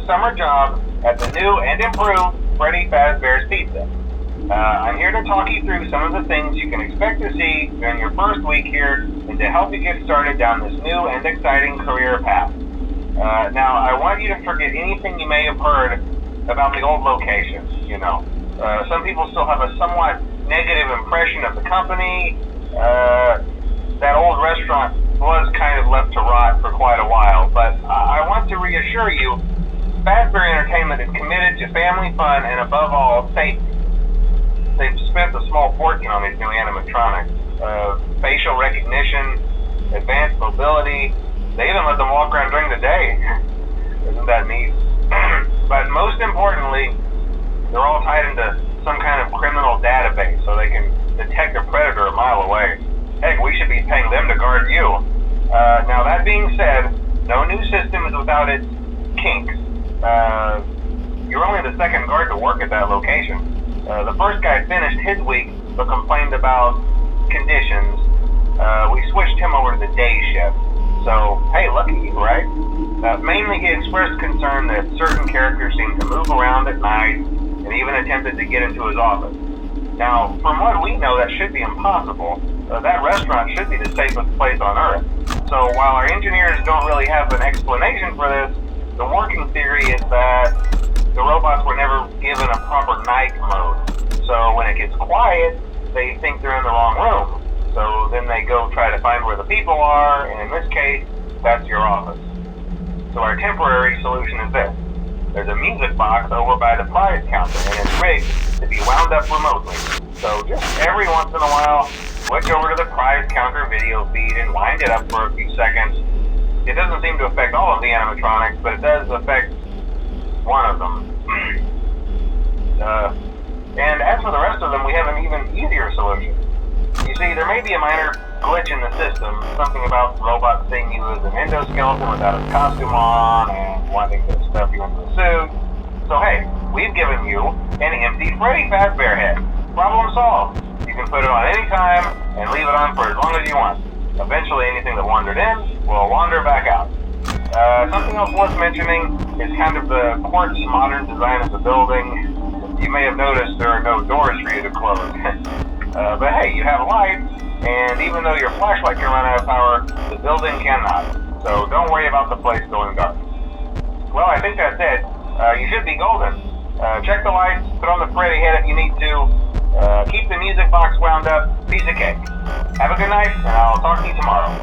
summer job at the new and improved Freddy Fazbear's Pizza. I'm here to talk you through some of the things you can expect to see during your first week here and to help you get started down this new and exciting career path. Now, I want you to forget anything you may have heard about the old location. Some people still have a somewhat negative impression of the company. That old restaurant was kind of left to rot for quite a while, but I want to reassure you, Fazbear Entertainment is committed to family fun and above all, safety. They've spent a small fortune on these new animatronics. Facial recognition, advanced mobility, they even let them walk around during the day. Isn't that neat? But most importantly, they're all tied into some kind of criminal database so they can detect a predator a mile away. Heck, we should be paying them to guard you. Now that being said, no new system is without its kinks. You're only the second guard to work at that location. The first guy finished his week but complained about conditions. We switched him over to the day shift. So, hey, lucky you, right? Mainly he expressed concern that certain characters seemed to move around at night and even attempted to get into his office. Now, from what we know, that should be impossible. That restaurant should be the safest place on Earth. So while our engineers don't really have an explanation for this, the working theory is that the robots were never given a proper night mode. So when it gets quiet, they think they're in the wrong room. So then they go try to find where the people are, and in this case, that's your office. So our temporary solution is this. There's a music box over by the prize counter, and it's rigged to be wound up remotely. So just every once in a while, switch over to the prize counter video feed and wind it up for a few seconds. It doesn't seem to affect all of the animatronics, but it does affect one of them. And as for the rest of them, we have an even easier solution. You see, there may be a minor glitch in the system, something about robots seeing you as an endoskeleton without a costume on and wanting to stuff you into a suit. So hey, we've given you an empty Freddy Fazbear head. Problem solved. You can put it on any time and leave it on for as long as you want. Eventually anything that wandered in will wander back out. Something else worth mentioning is kind of the quirky modern design of the building. You may have noticed there are no doors for you to close. But hey, you have lights, and even though your flashlight can run out of power, the building cannot. So don't worry about the place going dark. Well, I think that's it. You should be golden. Check the lights, put on the Freddy head if you need to. Keep the music box wound up. Piece of cake. Have a good night, and I'll talk to you tomorrow.